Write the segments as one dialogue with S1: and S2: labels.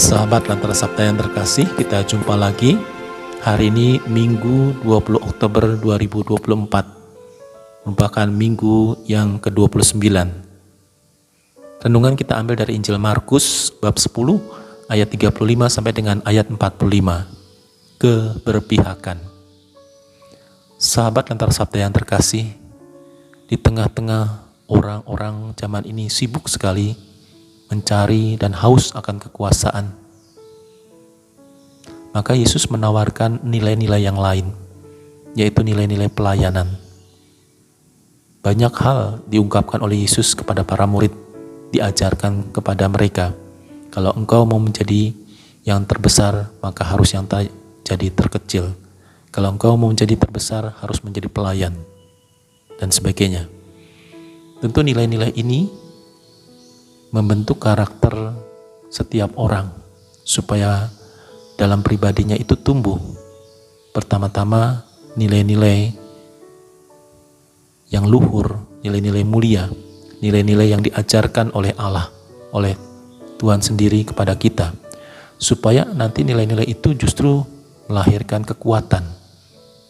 S1: Sahabat Lentera Sabda yang terkasih, kita jumpa lagi. Hari ini Minggu 20 Oktober 2024, merupakan minggu yang ke-29. Renungan kita ambil dari Injil Markus bab 10 ayat 35 sampai dengan ayat 45. Keberpihakan. Sahabat Lentera Sabda yang terkasih, di tengah-tengah orang-orang zaman ini sibuk sekali mencari dan haus akan kekuasaan, maka Yesus menawarkan nilai-nilai yang lain, yaitu nilai-nilai pelayanan. Banyak hal diungkapkan oleh Yesus kepada para murid, diajarkan kepada mereka, kalau engkau mau menjadi yang terbesar, maka harus yang jadi terkecil. Kalau engkau mau menjadi terbesar, harus menjadi pelayan, dan sebagainya. Tentu nilai-nilai ini membentuk karakter setiap orang supaya dalam pribadinya itu tumbuh. Pertama-tama nilai-nilai yang luhur, nilai-nilai mulia, nilai-nilai yang diajarkan oleh Allah, oleh Tuhan sendiri kepada kita, supaya nanti nilai-nilai itu justru melahirkan kekuatan.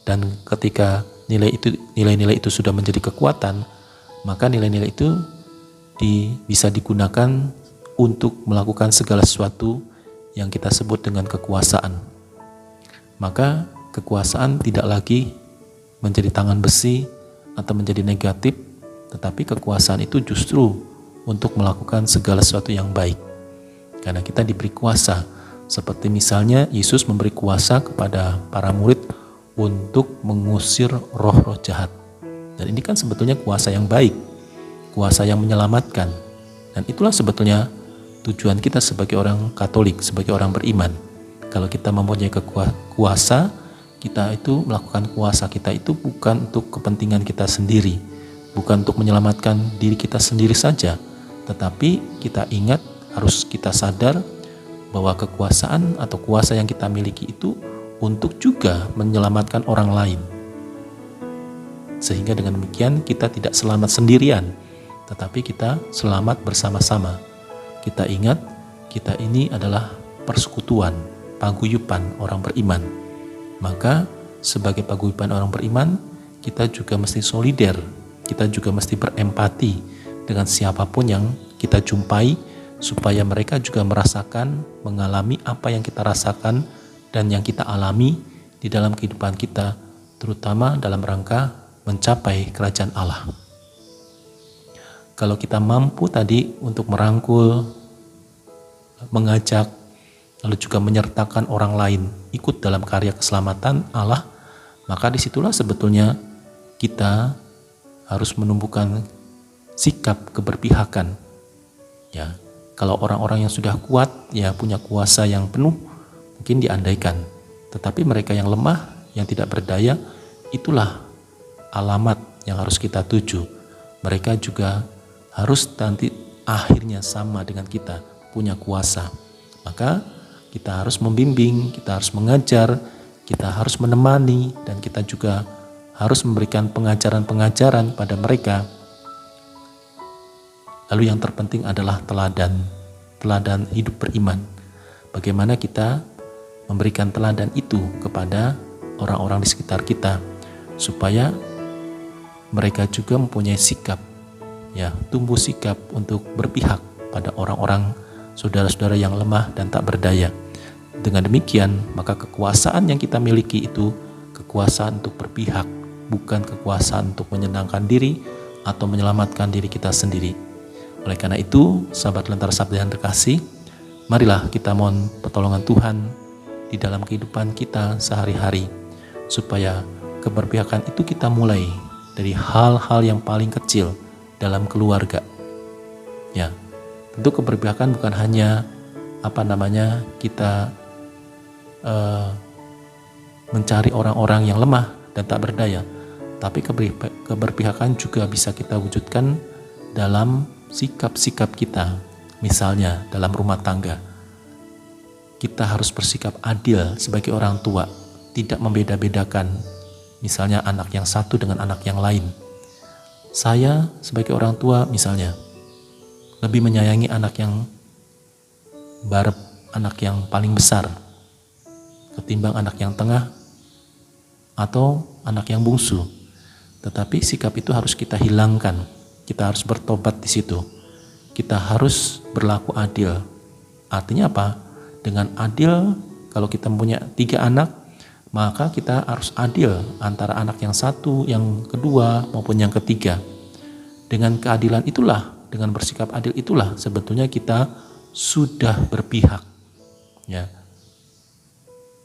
S1: Dan ketika nilai-nilai itu sudah menjadi kekuatan, maka nilai-nilai itu bisa digunakan untuk melakukan segala sesuatu yang kita sebut dengan kekuasaan. Maka kekuasaan tidak lagi menjadi tangan besi atau menjadi negatif, tetapi kekuasaan itu justru untuk melakukan segala sesuatu yang baik. Karena kita diberi kuasa, seperti misalnya Yesus memberi kuasa kepada para murid untuk mengusir roh-roh jahat. Dan ini kan sebetulnya kuasa yang baik, kuasa yang menyelamatkan. Dan itulah sebetulnya tujuan kita sebagai orang Katolik, sebagai orang beriman. Kalau kita mempunyai kuasa, kita itu melakukan kuasa kita itu bukan untuk kepentingan kita sendiri, bukan untuk menyelamatkan diri kita sendiri saja, tetapi kita ingat, harus kita sadar bahwa kekuasaan atau kuasa yang kita miliki itu untuk juga menyelamatkan orang lain. Sehingga dengan demikian kita tidak selamat sendirian, tetapi kita selamat bersama-sama. Kita ingat, kita ini adalah persekutuan, paguyuban orang beriman. Maka sebagai paguyuban orang beriman, kita juga mesti solider, kita juga mesti berempati dengan siapapun yang kita jumpai, supaya mereka juga merasakan, mengalami apa yang kita rasakan dan yang kita alami di dalam kehidupan kita, terutama dalam rangka mencapai kerajaan Allah. Kalau kita mampu tadi untuk merangkul, mengajak, lalu juga menyertakan orang lain ikut dalam karya keselamatan Allah, maka disitulah sebetulnya kita harus menumbuhkan sikap keberpihakan. Ya, kalau orang-orang yang sudah kuat, ya punya kuasa yang penuh, mungkin diandaikan. Tetapi mereka yang lemah, yang tidak berdaya, itulah alamat yang harus kita tuju. Mereka juga harus nanti akhirnya sama dengan kita, punya kuasa. Maka kita harus membimbing, kita harus mengajar, kita harus menemani, dan kita juga harus memberikan pengajaran-pengajaran pada mereka. Lalu yang terpenting adalah teladan hidup beriman. Bagaimana kita memberikan teladan itu kepada orang-orang di sekitar kita, supaya mereka juga mempunyai sikap, ya, tumbuh sikap untuk berpihak pada orang-orang saudara-saudara yang lemah dan tak berdaya. Dengan demikian, maka kekuasaan yang kita miliki itu kekuasaan untuk berpihak, bukan kekuasaan untuk menyenangkan diri atau menyelamatkan diri kita sendiri. Oleh karena itu, sahabat Lentera Sabda yang terkasih, marilah kita mohon pertolongan Tuhan di dalam kehidupan kita sehari-hari, supaya keberpihakan itu kita mulai dari hal-hal yang paling kecil dalam keluarga. Ya, tentu keberpihakan bukan hanya kita mencari orang-orang yang lemah dan tak berdaya, tapi keberpihakan juga bisa kita wujudkan dalam sikap-sikap kita. Misalnya dalam rumah tangga, kita harus bersikap adil sebagai orang tua, tidak membeda-bedakan misalnya anak yang satu dengan anak yang lain. Saya sebagai orang tua misalnya lebih menyayangi anak yang barep anak yang paling besar ketimbang anak yang tengah atau anak yang bungsu. Tetapi sikap itu harus kita hilangkan. Kita harus bertobat di situ. Kita harus berlaku adil. Artinya apa? Dengan adil, kalau kita punya 3 anak, maka kita harus adil antara anak yang satu, yang kedua, maupun yang ketiga. Dengan keadilan itulah, dengan bersikap adil itulah sebetulnya kita sudah berpihak. Ya.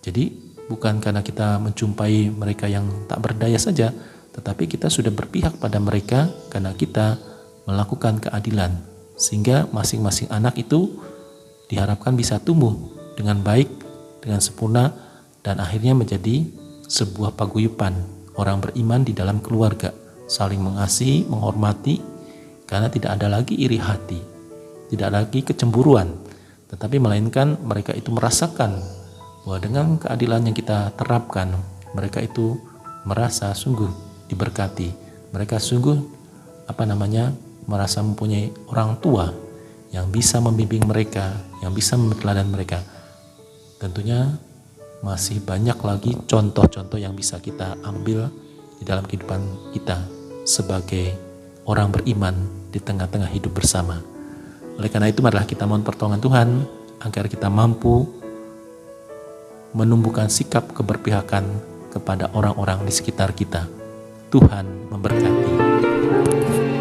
S1: Jadi bukan karena kita menjumpai mereka yang tak berdaya saja, tetapi kita sudah berpihak pada mereka karena kita melakukan keadilan. Sehingga masing-masing anak itu diharapkan bisa tumbuh dengan baik, dengan sempurna, dan akhirnya menjadi sebuah paguyuban orang beriman di dalam keluarga, saling mengasihi, menghormati, karena tidak ada lagi iri hati, tidak lagi kecemburuan, tetapi melainkan mereka itu merasakan bahwa dengan keadilan yang kita terapkan, mereka itu merasa sungguh diberkati, mereka sungguh merasa mempunyai orang tua yang bisa membimbing mereka, yang bisa memberi mereka. Tentunya masih banyak lagi contoh-contoh yang bisa kita ambil di dalam kehidupan kita sebagai orang beriman di tengah-tengah hidup bersama. Oleh karena itu, marilah kita mohon pertolongan Tuhan agar kita mampu menumbuhkan sikap keberpihakan kepada orang-orang di sekitar kita. Tuhan memberkati.